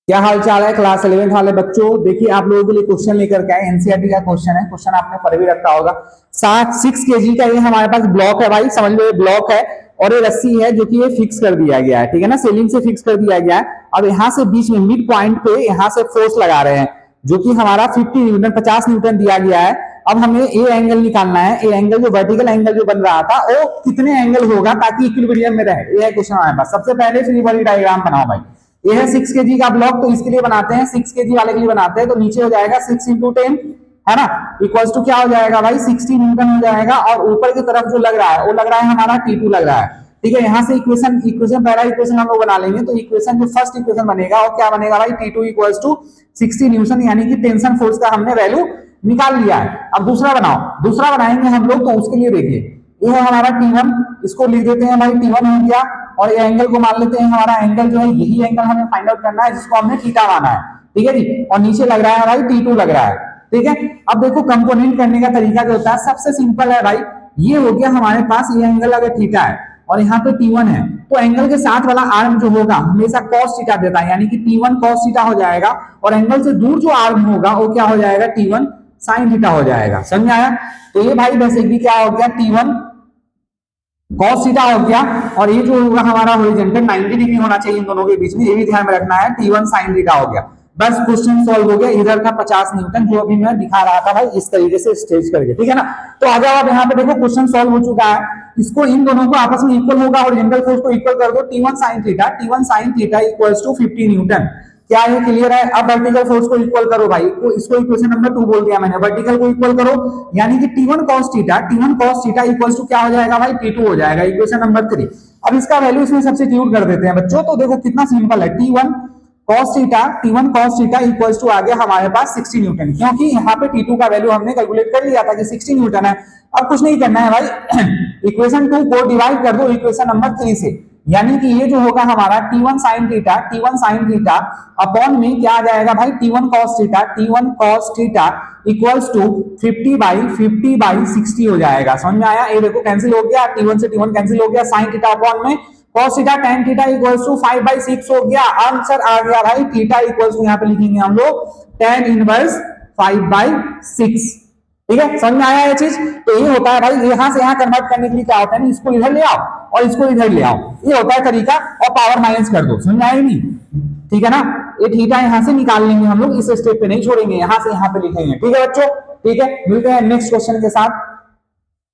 क्या हाल चाल है क्लास 11th वाले बच्चों। देखिए आप लोगों के लिए क्वेश्चन लेकर के आए, एनसीईआरटी का क्वेश्चन है। क्वेश्चन आपने पढ़ भी रखा होगा। 6 केजी का ये हमारे पास ब्लॉक है भाई, समझ लो ये ब्लॉक है और ये रस्सी है जो कि ये फिक्स कर दिया गया है, ठीक है ना, सेलिंग से फिक्स कर दिया गया है। अब यहाँ से बीच में मिड पॉइंट पे यहाँ से फोर्स लगा रहे हैं जो कि हमारा 50 न्यूटन 50 न्यूटन दिया गया है। अब हमें ए एंगल निकालना है, ए एंगल जो वर्टिकल एंगल जो बन रहा था वो कितने एंगल होगा ताकि इक्विलिब्रियम में रहे, ये है क्वेश्चन हमारे पास। सबसे पहले फ्री बॉडी डायग्राम बनाओ भाई। ये है 6 केजी का ब्लॉक, तो इसके लिए बनाते हैं, 6 केजी वाले के लिए बनाते हैं। तो नीचे हो जाएगा 6 इंटू 10 है ना, इक्वल्स टू क्या हो जाएगा भाई 60 न्यूटन हो जाएगा। और ऊपर की तरफ जो लग रहा है वो लग रहा है हमारा T2 लग रहा है, ठीक है। यहाँ से इक्वेशन पहला इक्वेशन हम लोग बना लेंगे। तो इक्वेशन जो फर्स्ट इक्वेशन बनेगा वो क्या बनेगा भाई, T2 इक्वल्स टू 60 न्यूटन, यानी कि टेंशन फोर्स का हमने वैल्यू निकाल लिया है। अब दूसरा बनाओ, दूसरा बनाएंगे हम लोग। तो उसके लिए देखिए ये है हमारा T1, इसको लिख देते हैं भाई T1 हो गया। और ये एंगल को मान लेते हैं हमारा एंगल जो है यही एंगल हमें फाइंड आउट करना है जिसको हमने थीटा माना है, ठीक है जी। और नीचे लग रहा है भाई T2 लग रहा है, ठीक है। अब देखो कंपोनेंट करने का तरीका जो होता है सबसे सिंपल है भाई। ये हो गया हमारे पास, ये एंगल अगर थीटा है और यहाँ पे T1 है तो एंगल के साथ वाला आर्म जो होगा हमेशा cos थीटा देता है, यानी कि T1 cos थीटा हो जाएगा। और एंगल से दूर जो आर्म होगा वो क्या हो जाएगा, T1 sin थीटा हो जाएगा। समझ आया। तो ये भाई बेसिकली क्या हो गया, T1 cos थीटा हो गया। और ये जो होगा हमारा हॉरिजॉन्टल 90 डिग्री होना चाहिए इन दोनों के बीच में, ये भी ध्यान में रखना है। T1 sin थीटा हो गया। बस क्वेश्चन सॉल्व हो गया। इधर का 50 न्यूटन जो अभी मैं दिखा रहा था भाई इस तरीके से स्ट्रेच करके, ठीक है ना। तो आ जाओ, अब यहाँ पे देखो क्वेश्चन सॉल्व हो चुका है। इसको इन दोनों को आपस में इक्वल होगा, हॉरिजॉन्टल फोर्स को इक्वल कर दो। T1 sin theta equals to 50 newton. क्या ये क्लियर है। अब वर्टिकल फोर्स को इक्वल करो भाई, इसको इक्वेशन नंबर 2 बोल दिया मैंने। वर्टिकल को इक्वल करो यानी कि T1 cos theta equals to क्या हो जाएगा भाई, T2 हो जाएगा, इक्वेशन नंबर 3। अब इसका वैल्यू इसमें सब्स्टिट्यूट कर देते हैं बच्चों। तो देखो कितना सिंपल है, T1 cos theta equals to आ गया हमारे पास 60 न्यूटन, क्योंकि यहाँ पे T2 का वैल्यू हमने कैलकुलेट कर लिया था कि 60 न्यूटन है। अब कुछ नहीं करना है भाई, इक्वेशन 2 को डिवाइड कर दो इक्वेशन नंबर 3 से, यानी कि ये जो होगा हमारा T1 sin थीटा अपॉन में क्या आ जाएगा भाई, T1 cos theta equals to 50/50/60 हो जाएगा। समझ में आया। ये देखो कैंसिल हो गया, T1 से T1 कैंसिल हो गया, sin थीटा अपॉन में cos theta tan theta equals to 5/6 हो गया। आंसर आ गया भाई थीटा इक्वल्स टू, यहाँ पे लिखेंगे हम लोग tan इनवर्स 5/6, ठीक है। समझ में आया ये चीज। तो ये होता है भाई, यहां से यहां कन्वर्ट करने के लिए क्या होता है, इसको इधर ले आओ और इसको इधर ले आओ, ये होता है तरीका। और पावर माइनस कर दो, समझ में आया नहीं, ठीक है ना। ये थीटा यहां से निकाल लेंगे हम लोग, इस स्टेप पे नहीं छोड़ेंगे, यहां से यहां पे लिखेंगे, ठीक है बच्चों। ठीक है, मिलते हैं नेक्स्ट क्वेश्चन के साथ।